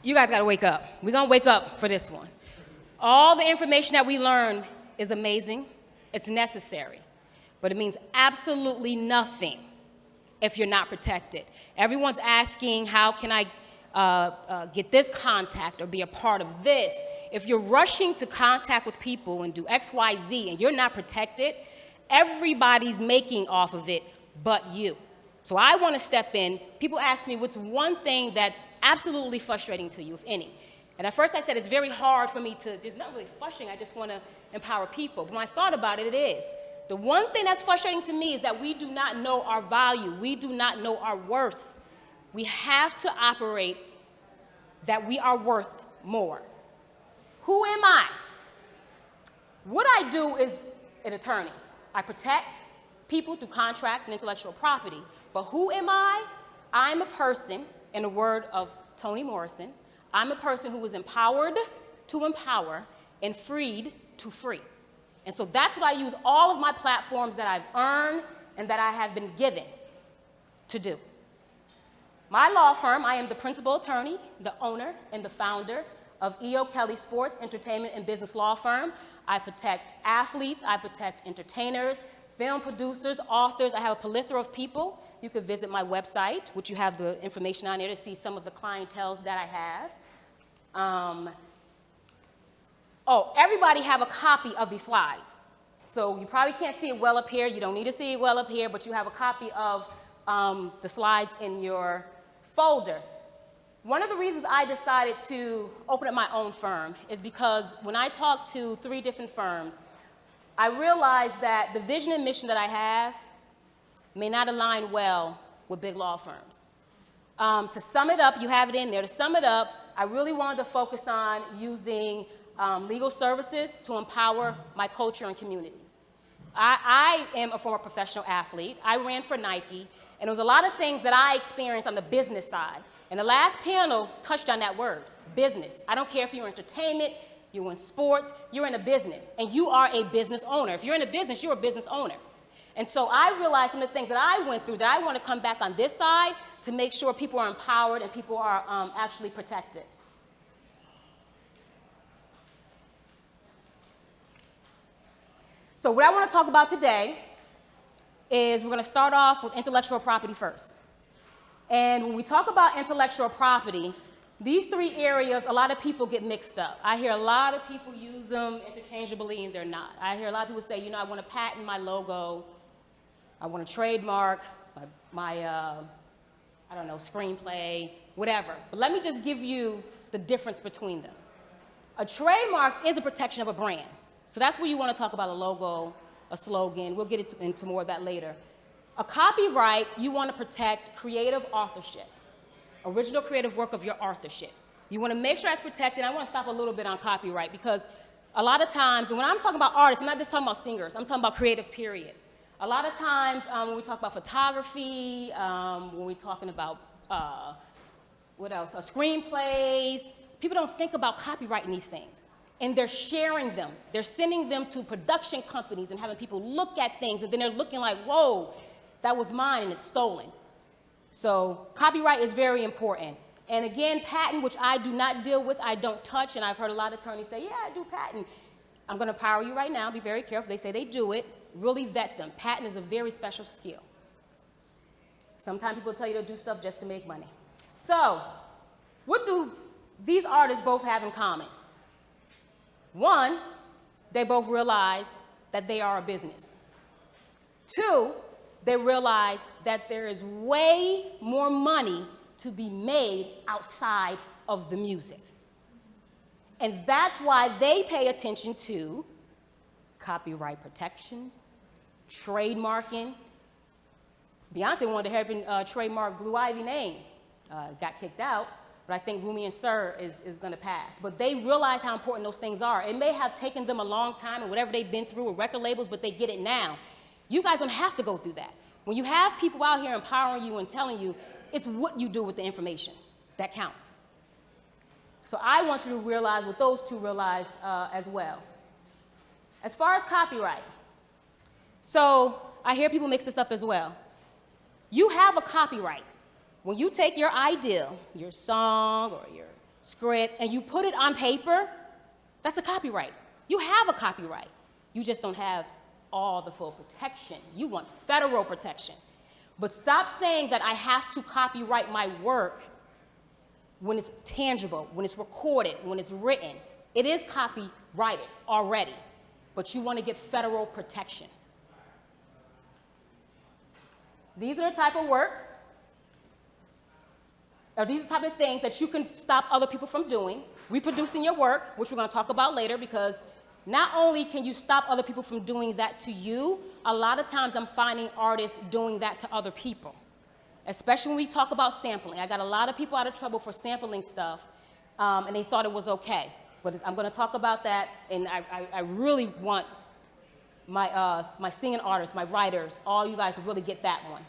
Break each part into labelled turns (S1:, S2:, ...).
S1: you guys gotta wake up. We're gonna wake up for this one. All the information that we learn is amazing, it's necessary, but it means absolutely nothing if you're not protected. Everyone's asking, how can I get this contact or be a part of this? If you're rushing to contact with people and do X, Y, Z, and you're not protected, everybody's making off of it but you. So I want to step in. People ask me, what's one thing that's absolutely frustrating to you, if any? And at first I said it's very hard for me to, there's not really frustrating, I just want to empower people. But when I thought about it, it is. The one thing that's frustrating to me is that we do not know our value. We do not know our worth. We have to operate that we are worth more. Who am I? What I do is an attorney. I protect people through contracts and intellectual property. But who am I? I'm a person, in the word of Toni Morrison, I'm a person who is empowered to empower and freed to free. And so that's what I use all of my platforms that I've earned and that I have been given to do. My law firm, I am the principal attorney, the owner, and the founder of E.O. Kelly Sports, Entertainment, and Business Law Firm. I protect athletes, I protect entertainers, film producers, authors. I have a plethora of people. You could visit my website, which you have the information on there to see some of the clienteles that I have. Oh, everybody have a copy of these slides. So you probably can't see it well up here. You don't need to see it well up here, but you have a copy of the slides in your folder. One of the reasons I decided to open up my own firm is because when I talked to 3 different firms, I realized that the vision and mission that I have may not align well with big law firms. To sum it up, you have it in there. To sum it up, I really wanted to focus on using legal services to empower my culture and community. I am a former professional athlete. I ran for Nike, and there was a lot of things that I experienced on the business side. And the last panel touched on that word, business. I don't care if you're in entertainment, you're in sports, you're in a business, and you are a business owner. If you're in a business, you're a business owner. And so I realized some of the things that I went through that I want to come back on this side to make sure people are empowered and people are actually protected. So what I want to talk about today is we're going to start off with intellectual property first. And when we talk about intellectual property, these 3 areas, a lot of people get mixed up. I hear a lot of people use them interchangeably, and they're not. I hear a lot of people say, you know, I want to patent my logo, I want to trademark my I don't know, screenplay, whatever. But let me just give you the difference between them. A trademark is a protection of a brand. So that's where you want to talk about a logo, a slogan. We'll get into more of that later. A copyright, you want to protect creative authorship, original creative work of your authorship. You want to make sure that's protected. I want to stop a little bit on copyright because a lot of times, and when I'm talking about artists, I'm not just talking about singers, I'm talking about creatives, period. A lot of times when we talk about photography, when we're talking about, what else, screenplays, people don't think about copyrighting these things. And they're sharing them. They're sending them to production companies and having people look at things, and then they're looking like, whoa, that was mine and it's stolen. So copyright is very important. And again, patent, which I do not deal with, I don't touch, and I've heard a lot of attorneys say, yeah, I do patent. I'm going to empower you right now. Be very careful. They say they do it. Really vet them. Patent is a very special skill. Sometimes people tell you to do stuff just to make money. So what do these artists both have in common? One, they both realize that they are a business. 2, they realize that there is way more money to be made outside of the music. And that's why they pay attention to copyright protection, trademarking. Beyonce wanted to help trademark Blue Ivy name, got kicked out. But I think Rumi and Sir is going to pass. But they realize how important those things are. It may have taken them a long time and whatever they've been through with record labels, but they get it now. You guys don't have to go through that. When you have people out here empowering you and telling you, it's what you do with the information that counts. So I want you to realize what those 2 realize as well. As far as copyright, so I hear people mix this up as well. You have a copyright. When you take your idea, your song or your script, and you put it on paper, that's a copyright. You have a copyright. You just don't have all the full protection. You want federal protection. But stop saying that I have to copyright my work when it's tangible, when it's recorded, when it's written. It is copyrighted already, but you want to get federal protection. These are the type of works, or these are the type of things that you can stop other people from doing. Reproducing your work, which we're going to talk about later, because not only can you stop other people from doing that to you, a lot of times I'm finding artists doing that to other people. Especially when we talk about sampling. I got a lot of people out of trouble for sampling stuff, and they thought it was okay. But I'm going to talk about that, and I really want my singing artists, my writers, all you guys to really get that one.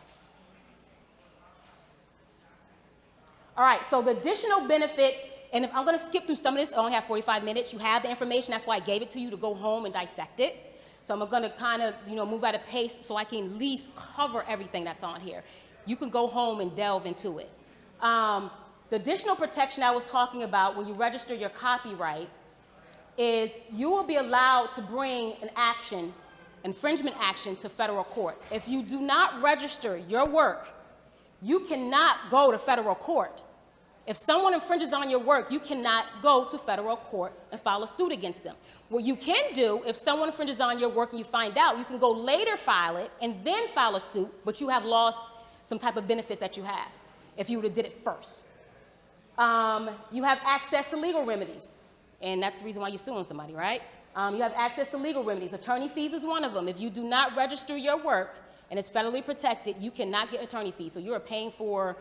S1: All right, so the additional benefits, and if I'm going to skip through some of this, I only have 45 minutes. You have the information. That's why I gave it to you to go home and dissect it. So I'm going to kind of, move at a pace so I can at least cover everything that's on here. You can go home and delve into it. The additional protection I was talking about when you register your copyright is you will be allowed to bring an action, infringement action, to federal court. If you do not register your work, you cannot go to federal court. If someone infringes on your work, you cannot go to federal court and file a suit against them. What you can do, if someone infringes on your work and you find out, you can go later file it and then file a suit, but you have lost some type of benefits that you have if you would have did it first. You have access to legal remedies, and that's the reason why you're suing somebody, right? You have access to legal remedies. Attorney fees is one of them. If you do not register your work and it's federally protected, you cannot get attorney fees, so you are paying for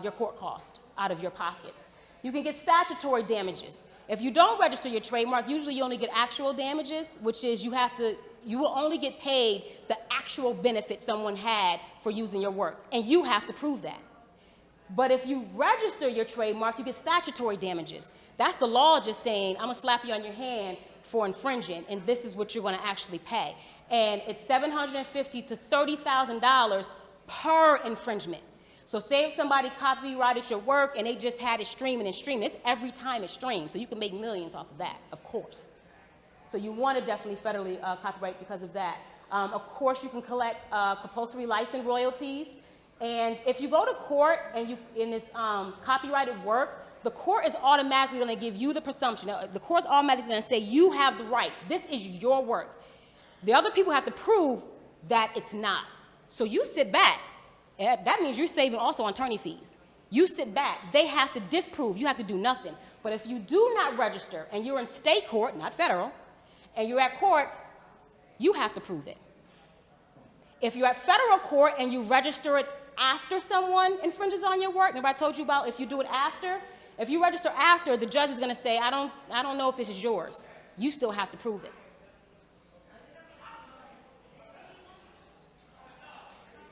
S1: your court cost out of your pockets. You can get statutory damages. If you don't register your trademark, usually you only get actual damages, which is you will only get paid the actual benefit someone had for using your work, and you have to prove that. But if you register your trademark, you get statutory damages. That's the law just saying, I'm gonna slap you on your hand for infringing, and this is what you're gonna actually pay. And it's $750,000 to $30,000 per infringement. So say if somebody copyrighted your work and they just had it streaming and streaming, it's every time it's streamed, so you can make millions off of that, of course. So you want to definitely federally copyright because of that. Of course, you can collect compulsory license royalties. And if you go to court and you in this copyrighted work, the court is automatically going to give you the presumption. The court's automatically going to say you have the right. This is your work. The other people have to prove that it's not. So you sit back. That means you're saving also on attorney fees. You sit back. They have to disprove. You have to do nothing. But if you do not register and you're in state court, not federal, and you're at court, you have to prove it. If you're at federal court and you register it after someone infringes on your work, remember I told you about if you do it after? If you register after, the judge is going to say, I don't know if this is yours. You still have to prove it.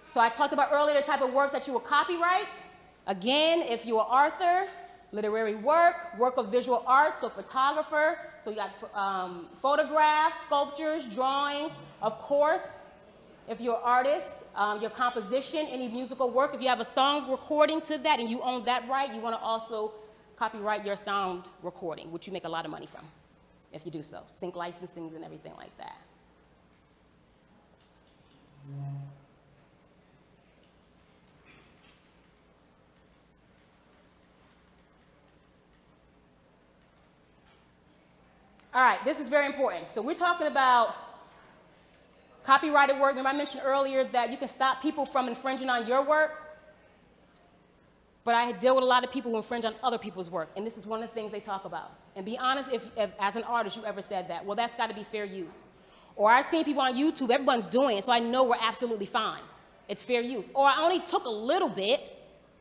S1: So I talked about earlier the type of works that you will copyright. Again, if you're an author, literary work, work of visual arts, so photographer, so you got photographs, sculptures, drawings. Of course, if you're an artist, your composition, any musical work, if you have a song recording to that and you own that right, you want to also copyright your sound recording, which you make a lot of money from if you do so. Sync licensing and everything like that. All right, this is very important. So we're talking about copyrighted work. Remember I mentioned earlier that you can stop people from infringing on your work, but I deal with a lot of people who infringe on other people's work, and this is one of the things they talk about. And be honest, if as an artist you ever said that, well, that's got to be fair use. Or I've seen people on YouTube, everyone's doing it, so I know we're absolutely fine. It's fair use. Or I only took a little bit,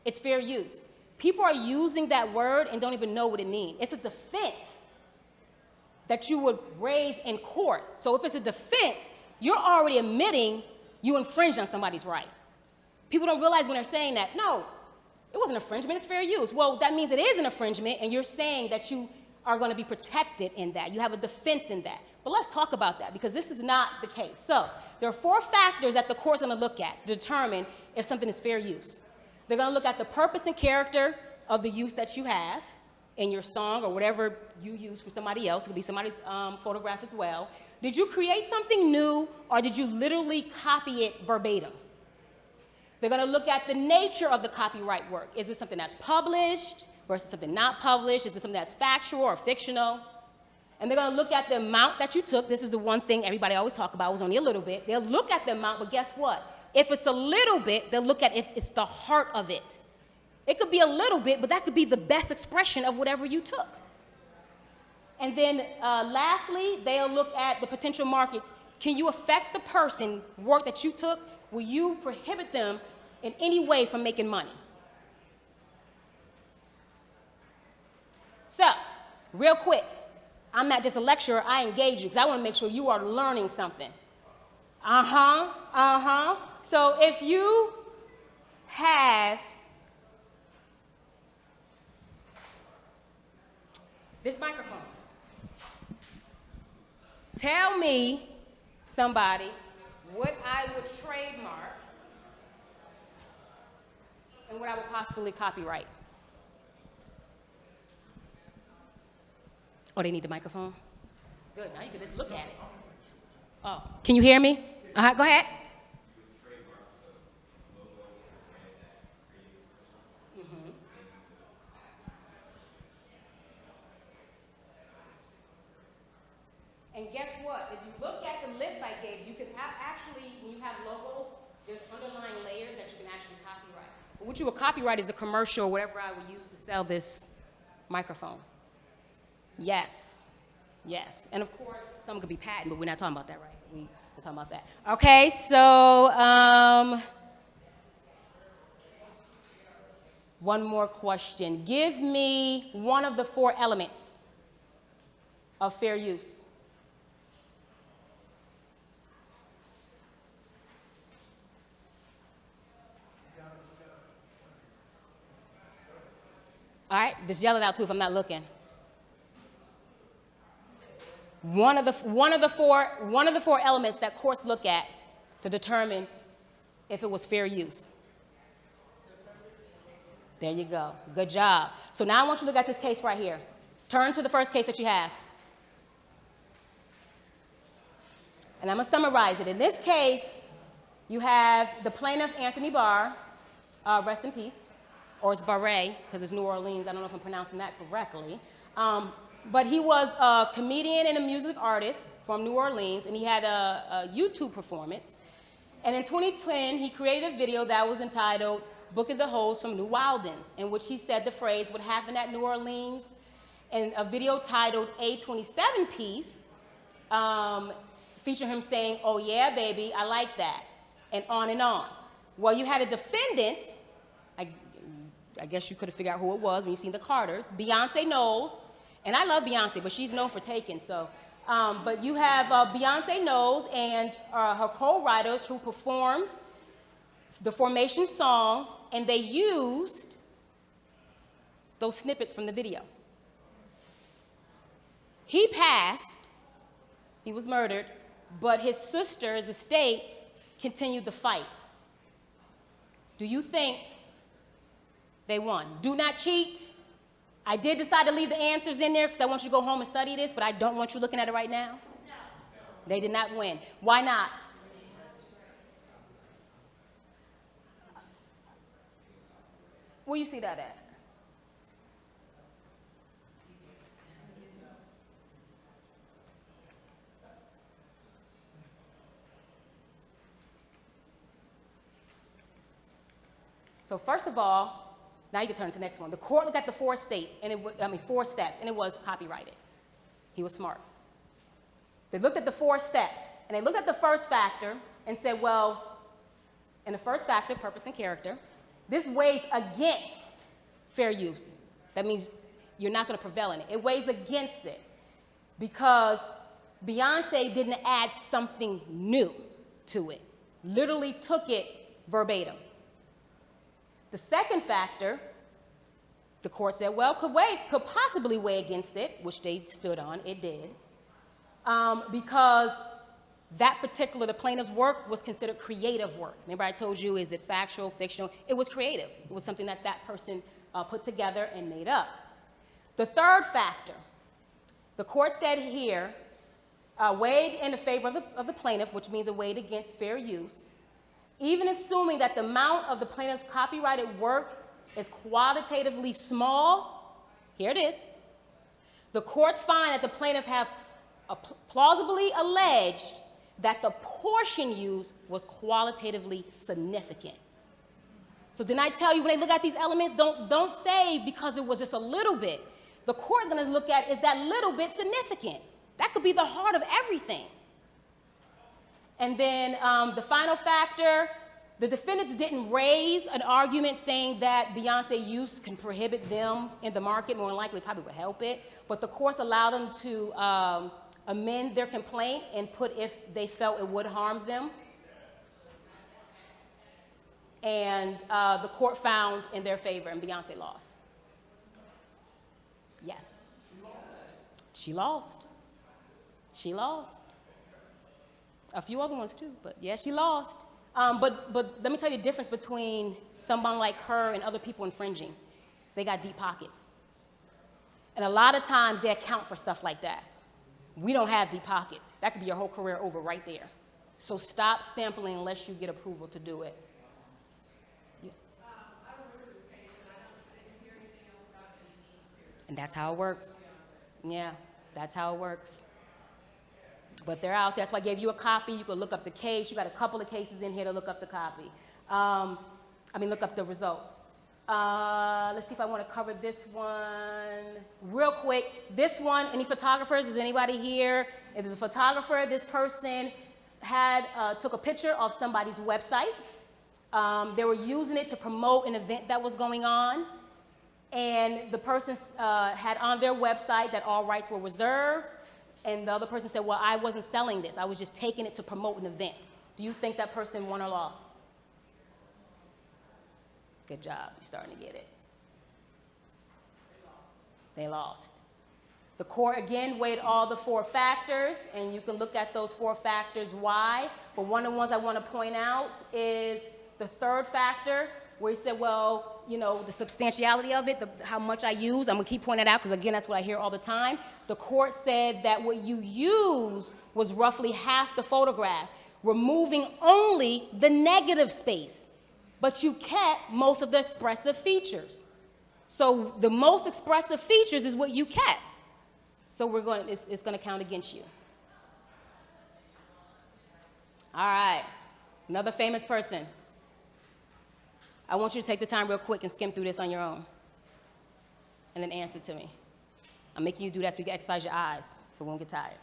S1: it's fair use. People are using that word and don't even know what it means. It's a defense that you would raise in court. So if it's a defense, you're already admitting you infringed on somebody's right. People don't realize when they're saying that, no, it wasn't infringement, it's fair use. Well, that means it is an infringement, and you're saying that you are going to be protected in that. You have a defense in that. But let's talk about that, because this is not the case. So there are 4 factors that the court's going to look at to determine if something is fair use. They're going to look at the purpose and character of the use that you have. in your song or whatever you use for somebody else, it could be somebody's photograph as well, did you create something new or did you literally copy it verbatim? They're going to look at the nature of the copyright work. Is it something that's published versus something not published? Is it something that's factual or fictional? And they're going to look at the amount that you took. This is the one thing everybody always talk about, was only a little bit. They'll look at the amount, but guess what? If it's a little bit, they'll look at if it's the heart of it. It could be a little bit, but that could be the best expression of whatever you took. And then lastly, they'll look at the potential market. Can you affect the person, work that you took? Will you prohibit them in any way from making money? So, real quick, I'm not just a lecturer, I engage you because I want to make sure you are learning something. So if you have this microphone, tell me, somebody, what I would trademark and what I would possibly copyright. Oh, they need the microphone? Good, now you can just look at it. Oh, can you hear me? Go ahead. And guess what? If you look at the list I gave, you can actually, when you have logos, there's underlying layers that you can actually copyright. But what you will copyright is the commercial or whatever I would use to sell this microphone. Yes. Yes. And of course, some could be patent, but we're not talking about that, right? We're talking about that. Okay, so one more question. Give me one of the 4 elements of fair use. All right, just yell it out too if I'm not looking. One of the 4 elements that courts look at to determine if it was fair use. There you go. Good job. So now I want you to look at this case right here. Turn to the first case that you have. And I'm going to summarize it. In this case, you have the plaintiff, Anthony Barr, rest in peace, or it's Barre, because it's New Orleans. I don't know if I'm pronouncing that correctly. But he was a comedian and a music artist from New Orleans, and he had a YouTube performance. And in 2010, he created a video that was entitled Book of the Hoes from New Wildens, in which he said the phrase, what happened at New Orleans, and a video titled A27 Piece, featured him saying, oh yeah, baby, I like that, and on and on. Well, you had a defendant, I guess you could have figured out who it was when you seen the Carters, Beyonce Knowles, and I love Beyonce, but she's known for taking, so. But you have Beyonce Knowles and her co-writers who performed the Formation song, and they used those snippets from the video. He passed, he was murdered, but his sister's estate continued the fight. Do you think they won? Do not cheat. I did decide to leave the answers in there because I want you to go home and study this, but I don't want you looking at it right now. No. They did not win. Why not? Where you see that at? So first of all, now you can turn to the next one. The court looked at the 4 steps, and it was copyrighted. He was smart. They looked at the 4 steps, and they looked at the first factor and said, well, in the first factor, purpose and character, this weighs against fair use. That means you're not going to prevail in it. It weighs against it because Beyonce didn't add something new to it, literally took it verbatim. The second factor, the court said, well, could possibly weigh against it, which they stood on, it did, because that particular, the plaintiff's work was considered creative work. Remember I told you, is it factual, fictional? It was creative. It was something that that person put together and made up. The third factor, the court said here, weighed in the favor of the plaintiff, which means it weighed against fair use, even assuming that the amount of the plaintiff's copyrighted work is qualitatively small. Here it is. The courts find that the plaintiff have plausibly alleged that the portion used was qualitatively significant. So didn't I tell you when they look at these elements, don't say because it was just a little bit. The court's going to look at, is that little bit significant? That could be the heart of everything. And then the final factor, the defendants didn't raise an argument saying that Beyonce use can prohibit them in the market. More than likely, probably would help it. But the courts allowed them to amend their complaint and put if they felt it would harm them. And the court found in their favor, and Beyonce lost. Yes. She lost. She lost. A few other ones too, but yeah, she lost. But let me tell you the difference between someone like her and other people infringing. They got deep pockets. And a lot of times they account for stuff like that. We don't have deep pockets. That could be your whole career over right there. So stop sampling unless you get approval to do it. Yeah. I was heard this case and I didn't hear anything else about it. And that's how it works. Yeah, that's how it works. But they're out there. That's why I gave you a copy. You can look up the case. You got a couple of cases in here to look up the copy. Look up the results. Let's see if I want to cover this one real quick. This one, any photographers? Is anybody here? If there's a photographer, this person took a picture of somebody's website. They were using it to promote an event that was going on. And the person had on their website that all rights were reserved. And the other person said, well, I wasn't selling this. I was just taking it to promote an event. Do you think that person won or lost? Good job. You're starting to get it. They lost. The court, again, weighed all the four factors, and you can look at those four factors why. But one of the ones I want to point out is the third factor, where he said, well, you know, the substantiality of it, how much I use. I'm going to keep pointing it out because, again, that's what I hear all the time. The court said that what you used was roughly half the photograph, removing only the negative space. But you kept most of the expressive features. So the most expressive features is what you kept. So it's going to count against you. All right, another famous person. I want you to take the time real quick and skim through this on your own. And then answer to me. I'm making you do that so you can exercise your eyes so we won't get tired.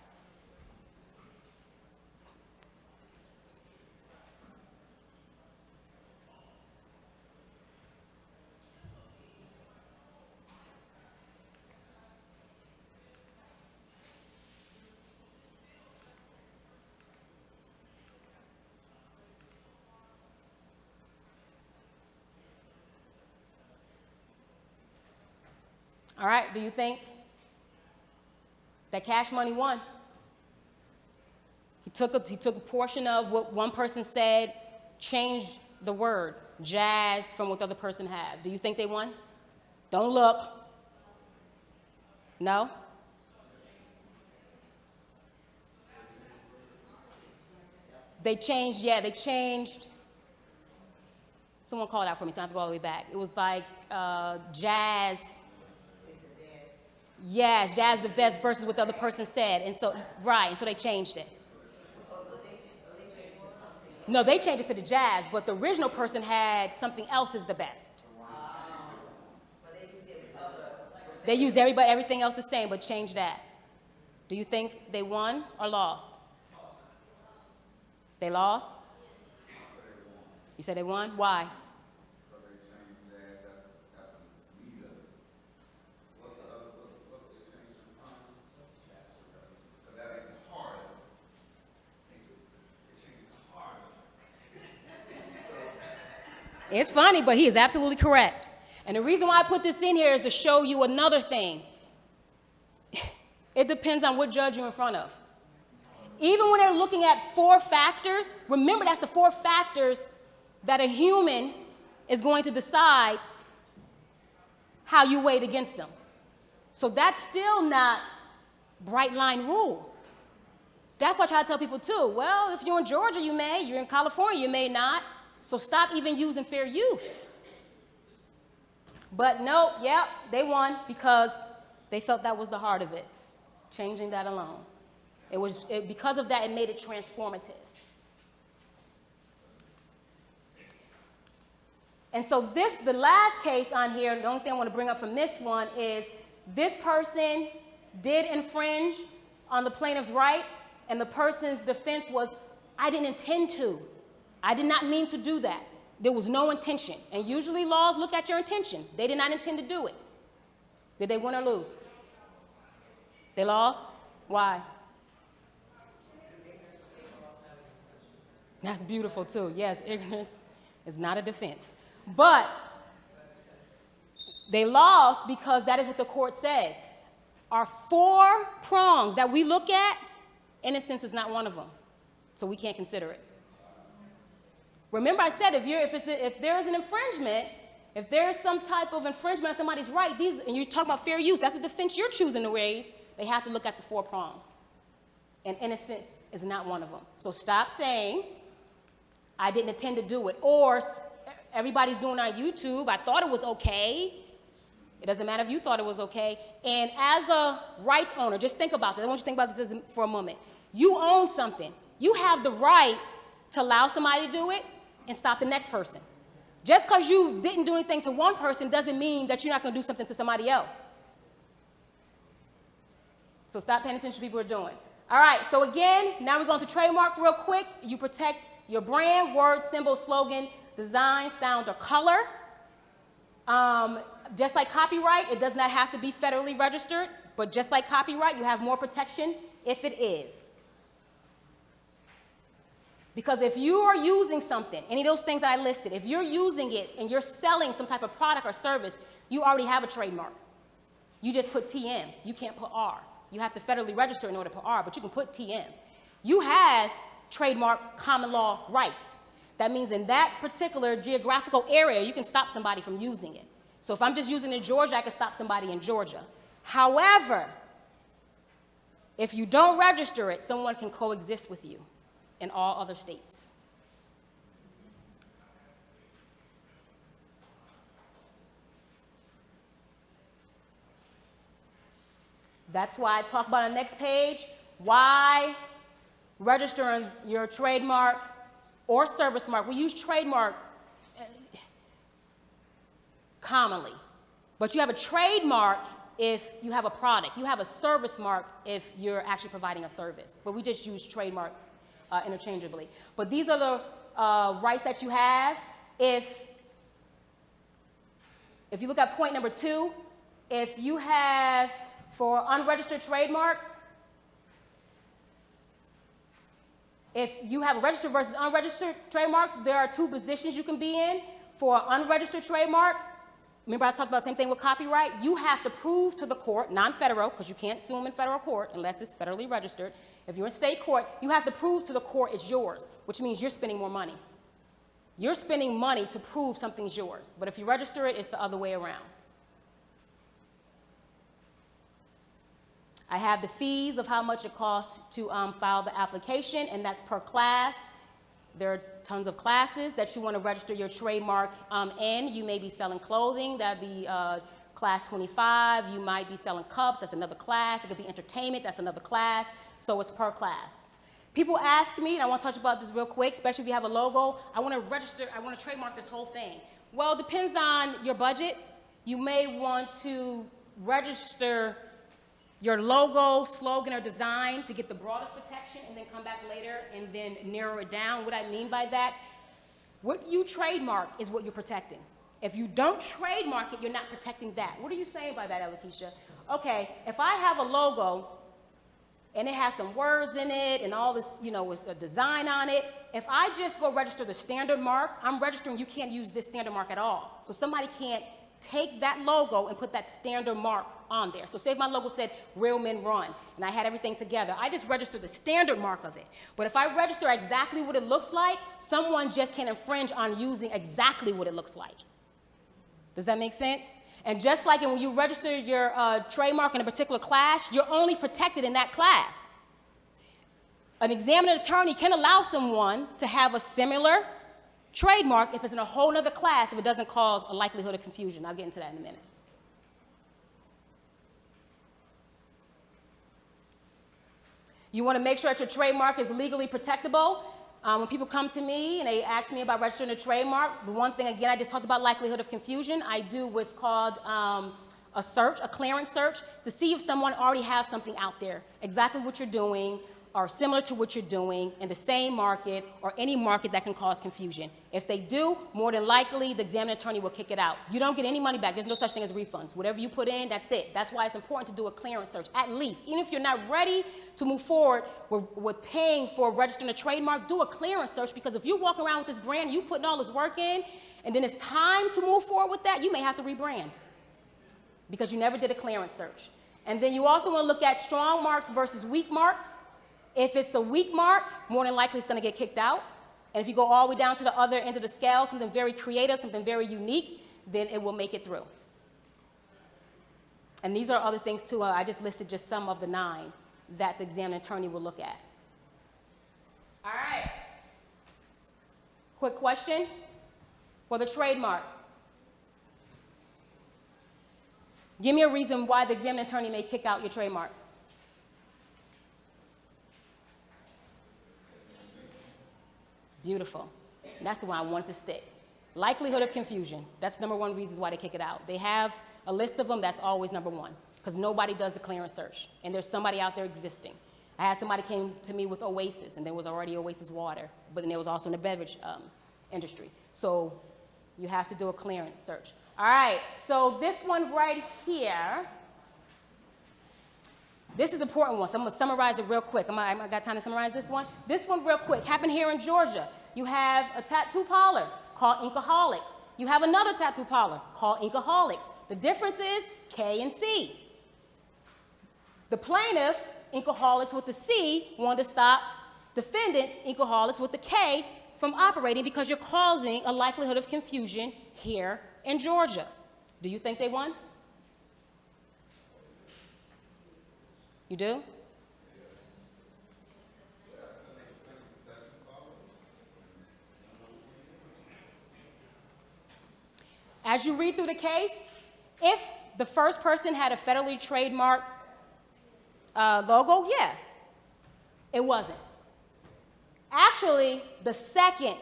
S1: All right, do you think that Cash Money won? He took a portion of what one person said, changed the word, jazz, from what the other person had. Do you think they won? Don't look. No? They changed. Someone called out for me, so I have to go all the way back. It was like jazz. Yeah, jazz the best versus what the other person said. And so, right, and so they changed it. No, they changed it to the jazz, but the original person had something else is the best. They used everything else the same, but changed that. Do you think they won or lost? They lost? You said they won? Why? It's funny, but he is absolutely correct. And the reason why I put this in here is to show you another thing. It depends on what judge you're in front of. Even when they're looking at four factors, remember that's the four factors that a human is going to decide how you weighed against them. So that's still not bright line rule. That's what I try to tell people too. Well, if you're in Georgia, you may. You're in California, you may not. So stop even using fair use. But no, yeah, they won because they felt that was the heart of it, changing that alone. Because of that, it made it transformative. And so the last case on here, the only thing I want to bring up from this one is this person did infringe on the plaintiff's right, and the person's defense was, I didn't intend to. I did not mean to do that. There was no intention. And usually laws look at your intention. They did not intend to do it. Did they win or lose? They lost? Why? That's beautiful too. Yes, ignorance is not a defense. But they lost because that is what the court said. Our 4 prongs that we look at, innocence is not one of them. So we can't consider it. Remember I said if there is an infringement, if there is some type of infringement on somebody's right, and you talk about fair use, that's the defense you're choosing to raise, they have to look at the 4 prongs. And innocence is not one of them. So stop saying, I didn't intend to do it. Or everybody's doing it on YouTube, I thought it was okay. It doesn't matter if you thought it was okay. And as a rights owner, just think about this. I want you to think about this for a moment. You own something. You have the right to allow somebody to do it and stop the next person. Just because you didn't do anything to one person doesn't mean that you're not going to do something to somebody else. So stop paying attention to what people are doing. All right, so again, now we're going to trademark real quick. You protect your brand, word, symbol, slogan, design, sound, or color. Just like copyright, it does not have to be federally registered, but just like copyright, you have more protection if it is. Because if you are using something, any of those things that I listed, if you're using it and you're selling some type of product or service, you already have a trademark. You just put TM. You can't put R. You have to federally register in order to put R, but you can put TM. You have trademark common law rights. That means in that particular geographical area, you can stop somebody from using it. So if I'm just using it in Georgia, I can stop somebody in Georgia. However, if you don't register it, someone can coexist with you in all other states. That's why I talk about on the next page, why registering your trademark or service mark. We use trademark commonly, but you have a trademark if you have a product. You have a service mark if you're actually providing a service, but we just use trademark interchangeably. But these are the rights that you have. If you look at point number 2, if you have, for unregistered trademarks, if you have registered versus unregistered trademarks, there are 2 positions you can be in. For unregistered trademark, remember I talked about the same thing with copyright, you have to prove to the court, non-federal, because you can't sue them in federal court unless it's federally registered. If you're in state court, you have to prove to the court it's yours, which means you're spending more money. You're spending money to prove something's yours. But if you register it, it's the other way around. I have the fees of how much it costs to file the application, and that's per class. There are tons of classes that you want to register your trademark in. You may be selling clothing, that'd be class 25. You might be selling cups, that's another class. It could be entertainment, that's another class. So it's per class. People ask me, and I want to touch about this real quick, especially if you have a logo, I want to trademark this whole thing. Well, it depends on your budget. You may want to register your logo, slogan, or design to get the broadest protection and then come back later and then narrow it down. What I mean by that, what you trademark is what you're protecting. If you don't trademark it, you're not protecting that. What are you saying by that, Ellakisha? Okay, if I have a logo and it has some words in it and all this, with a design on it, if I just go register the standard mark, I'm registering you can't use this standard mark at all. So somebody can't take that logo and put that standard mark on there. So say if my logo said Real Men Run and I had everything together, I just registered the standard mark of it. But if I register exactly what it looks like, someone just can infringe on using exactly what it looks like. Does that make sense? And just like when you register your trademark in a particular class, you're only protected in that class. An examining attorney can allow someone to have a similar trademark if it's in a whole other class, if it doesn't cause a likelihood of confusion. I'll get into that in a minute. You want to make sure that your trademark is legally protectable. When people come to me and they ask me about registering a trademark, the one thing, again, I just talked about likelihood of confusion. I do what's called a search, a clearance search, to see if someone already has something out there, exactly what you're doing, or similar to what you're doing in the same market or any market that can cause confusion. If they do, more than likely, the examining attorney will kick it out. You don't get any money back. There's no such thing as refunds. Whatever you put in, that's it. That's why it's important to do a clearance search, at least. Even if you're not ready to move forward with paying for registering a trademark, do a clearance search, because if you walk around with this brand, you putting all this work in, and then it's time to move forward with that, you may have to rebrand because you never did a clearance search. And then you also want to look at strong marks versus weak marks. If it's a weak mark, more than likely it's going to get kicked out. And if you go all the way down to the other end of the scale, something very creative, something very unique, then it will make it through. And these are other things too. I just listed just some of the 9 that the examining attorney will look at. All right. Quick question for the trademark. Give me a reason why the examining attorney may kick out your trademark. Beautiful. That's the one I want to stick. Likelihood of confusion. That's number 1 reason why they kick it out. They have a list of them. That's always number 1, because nobody does the clearance search, and there's somebody out there existing. I had somebody came to me with Oasis, and there was already Oasis water, but then there was also in the beverage industry. So you have to do a clearance search. All right, so this one right here, this is an important one, so I'm going to summarize it real quick. I got time to summarize this one? This one real quick. Happened here in Georgia. You have a tattoo parlor called Inkaholics. You have another tattoo parlor called Inkaholics. The difference is K and C. The plaintiff, Inkaholics with the C, wanted to stop defendants, Inkaholics with the K, from operating because you're causing a likelihood of confusion here in Georgia. Do you think they won? You do? As you read through the case, if the first person had a federally trademarked logo, yeah, it wasn't. Actually, the second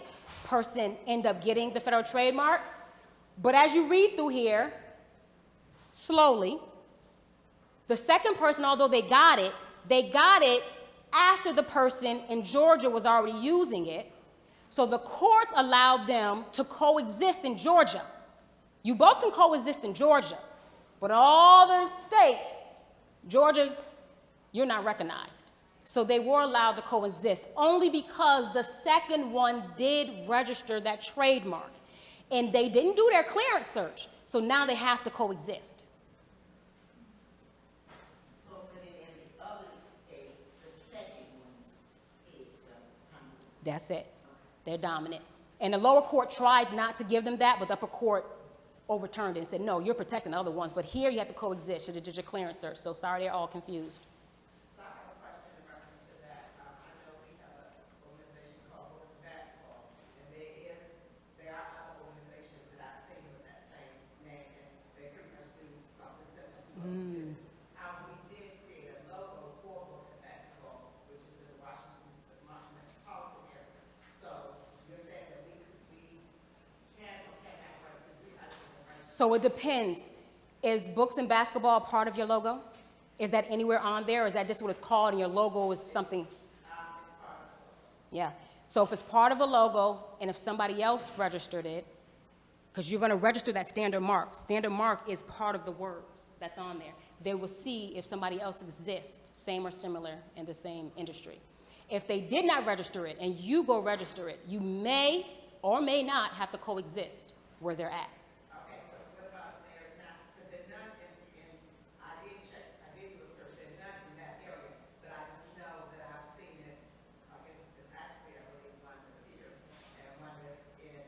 S1: person ended up getting the federal trademark, but as you read through here, slowly, the second person, although they got it after the person in Georgia was already using it. So the courts allowed them to coexist in Georgia. You both can coexist in Georgia, but all the states, Georgia, you're not recognized. So they were allowed to coexist only because the second one did register that trademark. And they didn't do their clearance search, so now they have to coexist. That's it. They're dominant. And the lower court tried not to give them that, but the upper court overturned it and said, no, you're protecting the other ones, but here you have to coexist. You did your clearance search. So sorry, they're all confused.
S2: So I have a question in reference to that. I know we have an organization called Books and Basketball, and there are other organizations that I've seen with that same name, and they pretty much do something similar to what we do. We did create a logo for Books and Basketball, which is in the Washington metropolitan area. So you're saying that we can or can't have right, because we have to right.
S1: So it depends. Is Books and Basketball part of your logo? Is that anywhere on there, or is that just what it's called and your logo is something?
S2: It's part of it.
S1: Yeah. So if it's part of a logo, and if somebody else registered it, because you're going to register that standard mark. Standard mark is part of the words that's on there. They will see if somebody else exists, same or similar in the same industry. If they did not register it and you go register it, you may or may not have to coexist where they're at.
S2: Okay, so what about there now? Because there's none I did check, I did do a search, there's none in that area, but I just know that I've seen it. I guess it's actually, I believe, one that's here and one that's in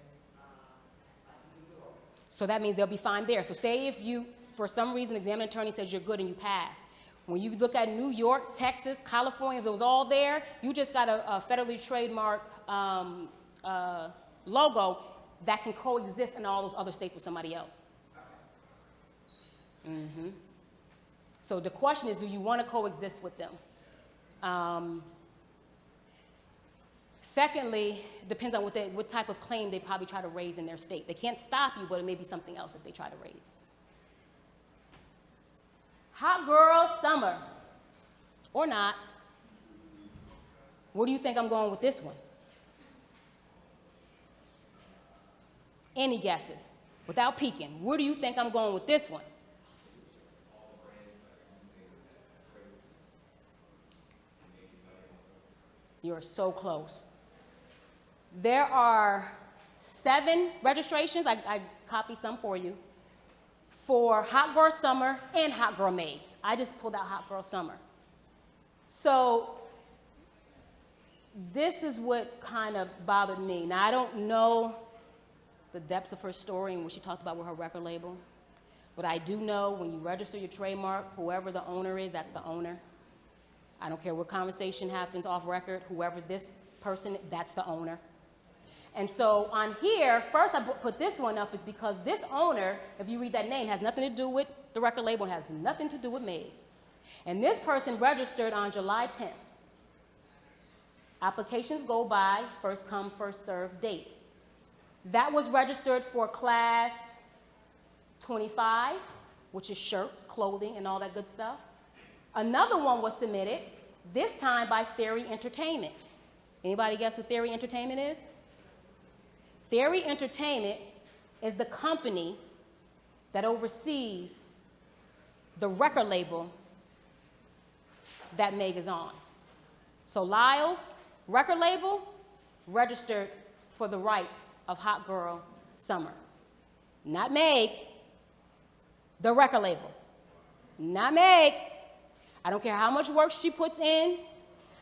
S2: like New York.
S1: So that means they'll be fine there. So say if you, for some reason, examining attorney says you're good and you pass. When you look at New York, Texas, California, if it was all there, you just got a federally trademarked logo that can coexist in all those other states with somebody else. Mm-hmm. So the question is, do you want to coexist with them? Secondly, it depends on what type of claim they probably try to raise in their state. They can't stop you, but it may be something else that they try to raise. Hot girl summer, or not. Where do you think I'm going with this one? Any guesses? Without peeking, where do you think I'm going with this one? You're so close. There are 7 registrations, I copied some for you, for Hot Girl Summer and Hot Girl May. I just pulled out Hot Girl Summer. So this is what kind of bothered me. Now, I don't know the depths of her story and what she talked about with her record label, but I do know when you register your trademark, whoever the owner is, that's the owner. I don't care what conversation happens off record, whoever this person, that's the owner. And so on here, first I put this one up is because this owner, if you read that name, has nothing to do with the record label, has nothing to do with Meg. And this person registered on July 10th. Applications go by, first come, first served date. That was registered for class 25, which is shirts, clothing, and all that good stuff. Another one was submitted, this time by Theory Entertainment. Anybody guess who Theory Entertainment is? Theory Entertainment is the company that oversees the record label that Meg is on. So Lyle's record label registered for the rights of Hot Girl Summer. Not Meg, the record label. Not Meg. I don't care how much work she puts in,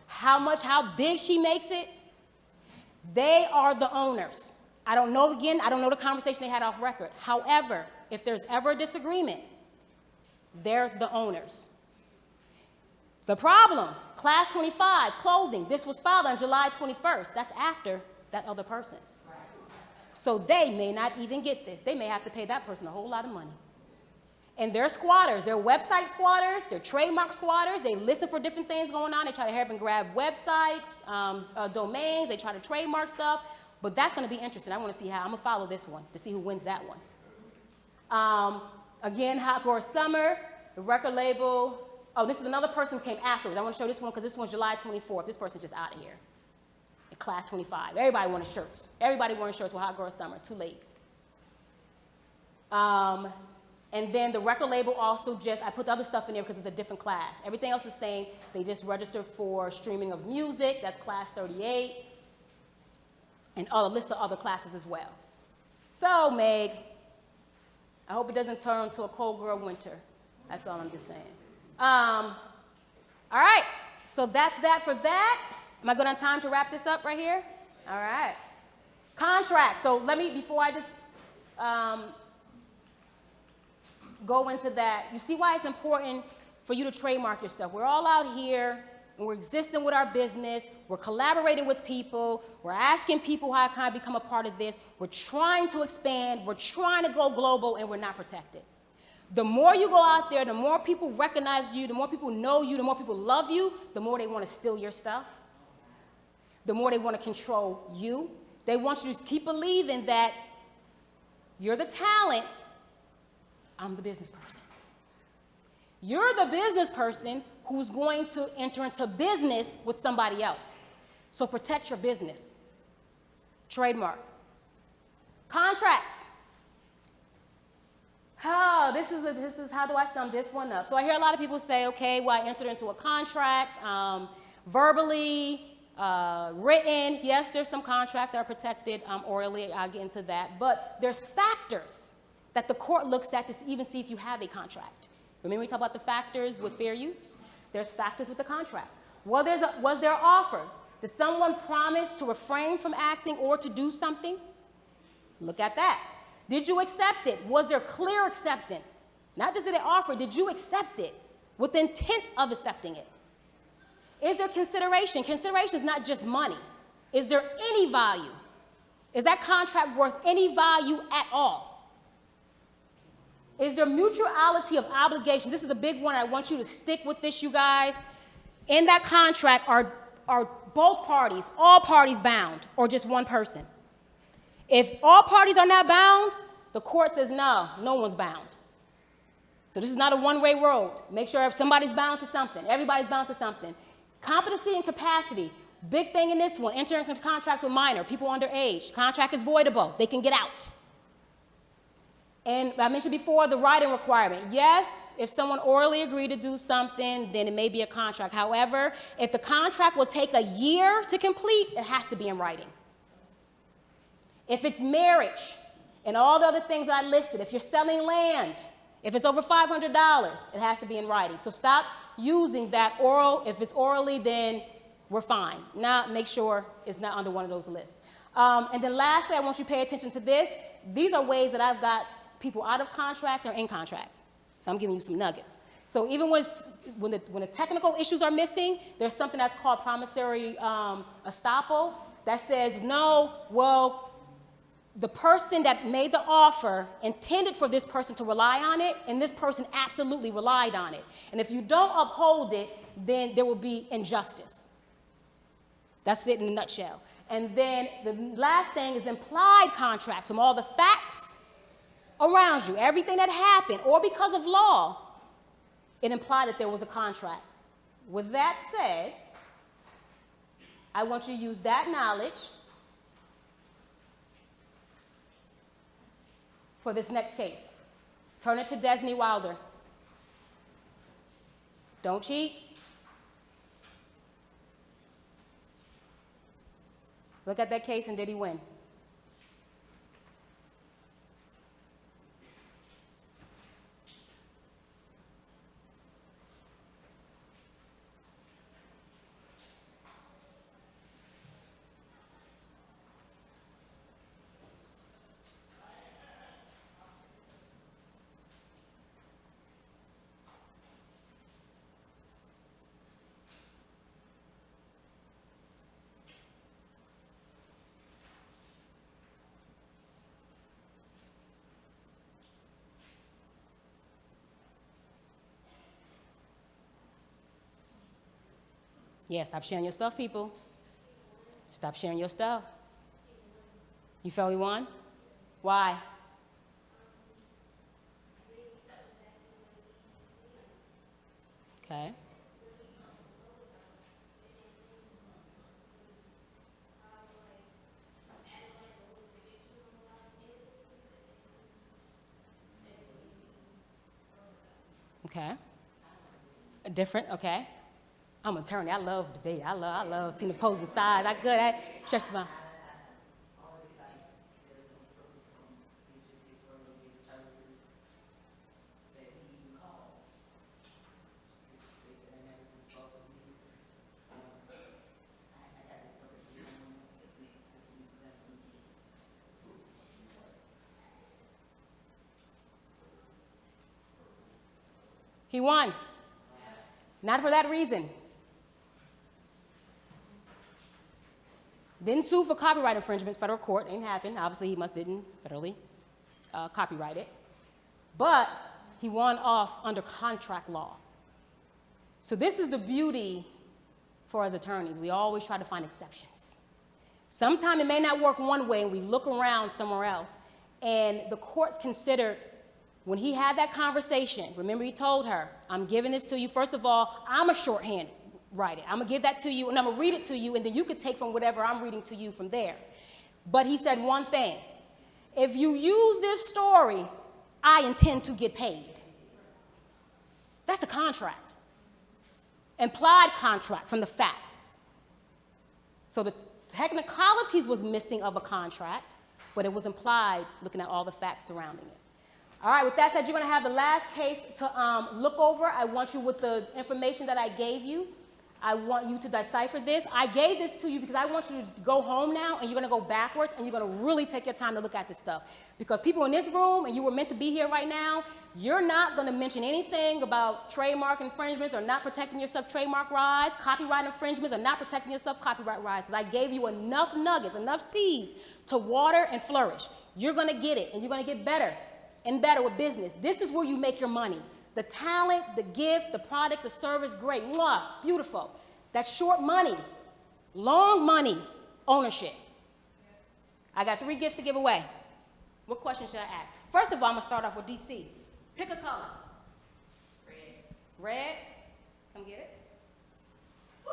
S1: how big she makes it. They are the owners. I don't know the conversation they had off record. However, if there's ever a disagreement, they're the owners. The problem, class 25, clothing, this was filed on July 21st. That's after that other person. So they may not even get this. They may have to pay that person a whole lot of money. And they're squatters. They're website squatters. They're trademark squatters. They listen for different things going on. They try to help and grab websites, domains. They try to trademark stuff. But that's going to be interesting. I want to see how. I'm going to follow this one to see who wins that one. Again, Hot Girl Summer, the record label. Oh, this is another person who came afterwards. I want to show this one because this one's July 24th. This person's just out of here. In class 25. Everybody wanted shirts. Everybody wanted shirts with Hot Girl Summer. Too late. And then the record label also I put the other stuff in there because it's a different class. Everything else is the same. They just registered for streaming of music. That's class 38. And a list of other classes as well. So, Meg, I hope it doesn't turn into a cold girl winter. That's all I'm just saying. All right. So that's that for that. Am I good on time to wrap this up right here? All right. Contract. So before I just go into that, you see why it's important for you to trademark your stuff. We're all out here, and we're existing with our business. We're collaborating with people. We're asking people how can I become a part of this. We're trying to expand. We're trying to go global, and we're not protected. The more you go out there, the more people recognize you, the more people know you, the more people love you, the more they want to steal your stuff, the more they want to control you. They want you to keep believing that you're the talent, I'm the business person. You're the business person who's going to enter into business with somebody else. So protect your business. Trademark. Contracts. Oh, this is how do I sum this one up? So I hear a lot of people say, okay, well, I entered into a contract, verbally, written. Yes, there's some contracts that are protected orally. I'll get into that. But there's factors that the court looks at to even see if you have a contract. Remember we talked about the factors with fair use? There's factors with the contract. Well, was there offer? Did someone promise to refrain from acting or to do something? Look at that. Did you accept it? Was there clear acceptance? Not just did they offer, did you accept it with the intent of accepting it? Is there consideration? Consideration is not just money. Is there any value? Is that contract worth any value at all? Is there mutuality of obligations? This is a big one. I want you to stick with this, you guys. In that contract, are both parties, all parties bound, or just one person? If all parties are not bound, the court says no, no one's bound. So this is not a one-way road. Make sure if somebody's bound to something, everybody's bound to something. Competency and capacity, big thing in this one. Entering into contracts with minor, people underage. Contract is voidable. They can get out. And I mentioned before the writing requirement. Yes, if someone orally agreed to do something, then it may be a contract. However, if the contract will take a year to complete, it has to be in writing. If it's marriage and all the other things I listed, if you're selling land, if it's over $500, it has to be in writing. So stop using that oral. If it's orally, then we're fine. Now make sure it's not under one of those lists. And then lastly, I want you to pay attention to this. These are ways that I've got people out of contracts or in contracts. So I'm giving you some nuggets. So even when the technical issues are missing, there's something that's called promissory estoppel that says, no, well, the person that made the offer intended for this person to rely on it, and this person absolutely relied on it. And if you don't uphold it, then there will be injustice. That's it in a nutshell. And then the last thing is implied contracts from all the facts around you, everything that happened, or because of law, it implied that there was a contract. With that said, I want you to use that knowledge for this next case. Turn it to Desney Wilder. Don't cheat. Look at that case and did he win? Yeah, stop sharing your stuff, people. Stop sharing your stuff. You felt he won? Why? Okay. Okay. Different, okay. I'm an attorney. I love debate. I love seeing the opposing side. I good at check them out. He won. Not for that reason. Didn't sue for copyright infringements, federal court, ain't happened. Obviously, he didn't federally copyright it. But he won off under contract law. So this is the beauty for us attorneys. We always try to find exceptions. Sometimes it may not work one way and we look around somewhere else. And the courts considered, when he had that conversation, remember he told her, I'm giving this to you. First of all, I'm a shorthand. Write it. I'm going to give that to you, and I'm going to read it to you, and then you could take from whatever I'm reading to you from there. But he said one thing. If you use this story, I intend to get paid. That's a contract. Implied contract from the facts. So the technicalities was missing of a contract, but it was implied looking at all the facts surrounding it. All right, with that said, you're going to have the last case to look over. I want you with the information that I gave you. I want you to decipher this. I gave this to you because I want you to go home now and you're going to go backwards and you're going to really take your time to look at this stuff. Because people in this room, and you were meant to be here right now, you're not going to mention anything about trademark infringements or not protecting yourself trademark-wise, copyright infringements or not protecting yourself copyright-wise, because I gave you enough nuggets, enough seeds to water and flourish. You're going to get it, and you're going to get better and better with business. This is where you make your money. The talent, the gift, the product, the service, great. Mwah, beautiful. That's short money, long money, ownership. I got 3 gifts to give away. What question should I ask? First of all, I'm going to start off with DC. Pick a color. Red. Red? Come get it. Woo!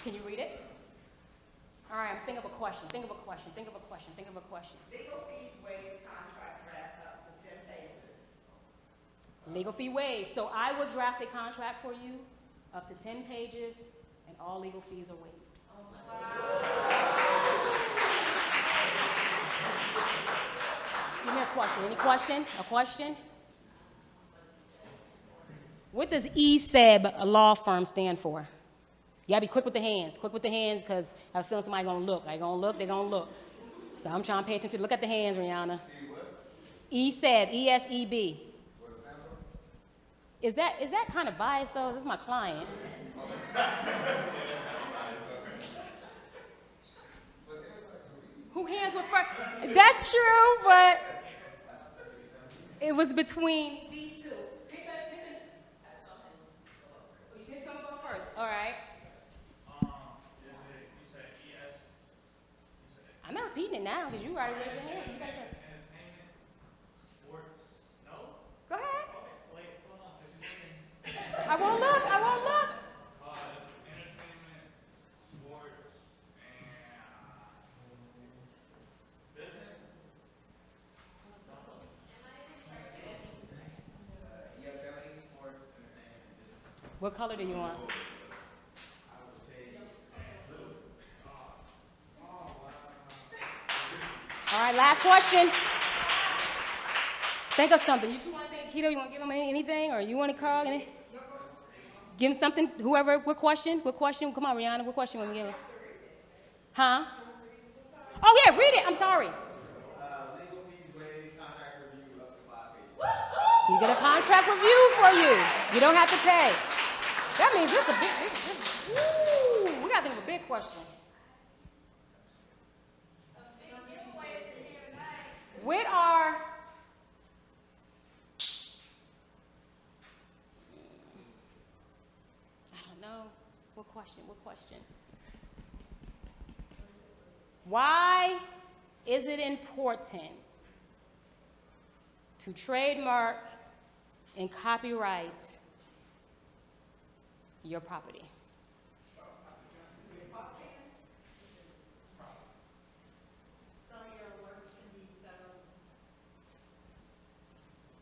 S1: Can you read it? All right, think of a question, think of a question, think of a question, think of a question.
S2: Legal fees waived, contract draft up to 10 pages.
S1: Legal fee waived. So I will draft a contract for you up to 10 pages, and all legal fees are waived. Oh, wow. Give me a question. Any question? A question? What does ESEB law firm stand for? You gotta be quick with the hands, because I feel somebody's gonna look. They're gonna look, they're gonna look. So I'm trying to pay attention. Look at the hands, Rihanna. ESEB, E-S-E-B. Is that kind of biased though? This is my client. Who hands were first? That's true, but it was between these two. Pick a. This gonna go first. All right. I'm not repeating it now because you already raised your hand. You gotta go.
S3: Entertainment, sports, no?
S1: Go ahead.
S3: Okay, wait, hold on.
S1: I won't look. I won't look.
S3: It's entertainment, sports, and business.
S4: Yeah, billing, sports, entertainment, and business.
S1: What color do you want?
S3: I would say blue.
S1: All right, last question. Think of something. You two want to think, Keto, you want to give him anything? Or you want to, Carl? Anything? Give him something, whoever, what question? What question? Come on, Rihanna, what question want to give him? Huh? Oh, yeah, read it. I'm sorry.
S4: Legal fees waived, contract review up to 5 pages.
S1: You get a contract review for you. You don't have to pay. That means this is a big, woo, we got to think of a big question. What are, I don't know, what question? Why is it important to trademark and copyright your property?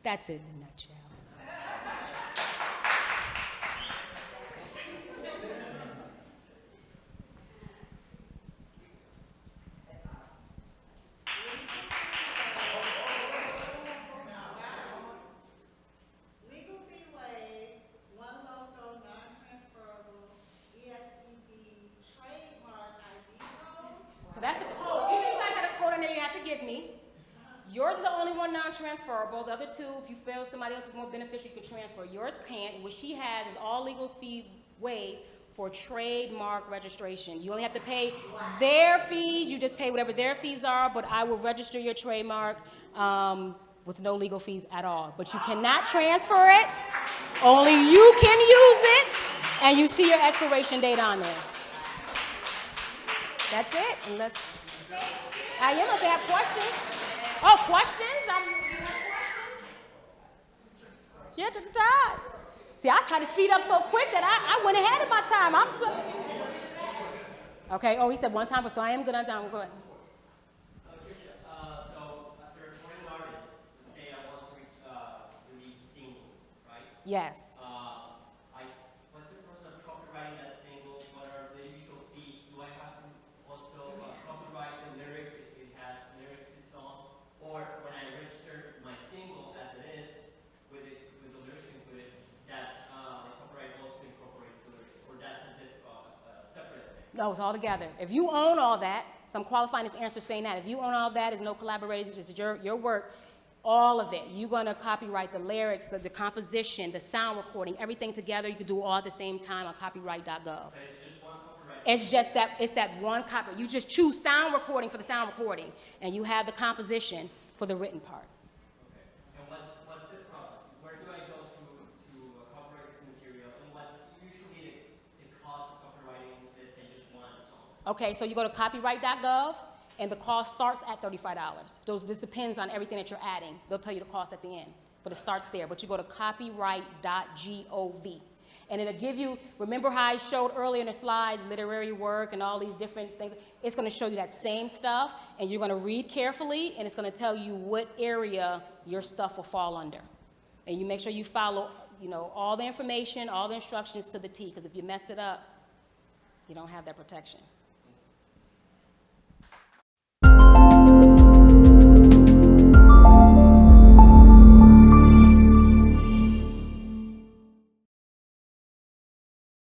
S1: That's it in a nutshell.
S2: Legal fee waived, one logo, non-transferable, ESEB, trademark ID code.
S1: So that's the code. Usually you guys got a code in there you have to give me. Yours is the only one non-transferable. The other two, if you feel somebody else is more beneficial, you can transfer. Yours can't. What she has is all legal fee waived for trademark registration. You only have to pay their fees. You just pay whatever their fees are, but I will register your trademark with no legal fees at all. But you cannot transfer it. Only you can use it, and you see your expiration date on there. That's it. Unless I am going to have questions. Oh, questions? Yeah, to the time. See, I was trying to speed up so quick that I went ahead of my time. I'm so. Okay. Oh, he said one time, so I am good on time. Go ahead.
S5: Ellakisha, so as a recording artist, let's say I want to release a single, right?
S1: Yes.
S5: What's the process of copyrighting that single? What are the usual fees? Do I have to also copyright the lyrics if it has lyrics to the song? Or when I register my single as it is,
S1: No, it's all together. If you own all that, so I'm qualifying this answer saying that. If you own all that, there's no collaborators, it's your work, all of it. You're gonna copyright the lyrics, the composition, the sound recording, everything together. You can do all at the same time on copyright.gov.
S5: But it's just one copyright.
S1: It's just that, it's that one copy. You just choose sound recording for the sound recording, and you have the composition for the written part.
S5: Okay. And what's the process? Where do I go to copyright this material? And what's usually the cost of copywriting, let's say, just one song?
S1: Okay, so you go to copyright.gov, and the cost starts at $35. This depends on everything that you're adding. They'll tell you the cost at the end, but it starts there. But you go to copyright.gov, and it'll give you, remember how I showed earlier in the slides, literary work and all these different things? It's gonna show you that same stuff, and you're gonna read carefully, and it's gonna tell you what area your stuff will fall under. And you make sure you follow, all the information, all the instructions to the T, because if you mess it up, you don't have that protection.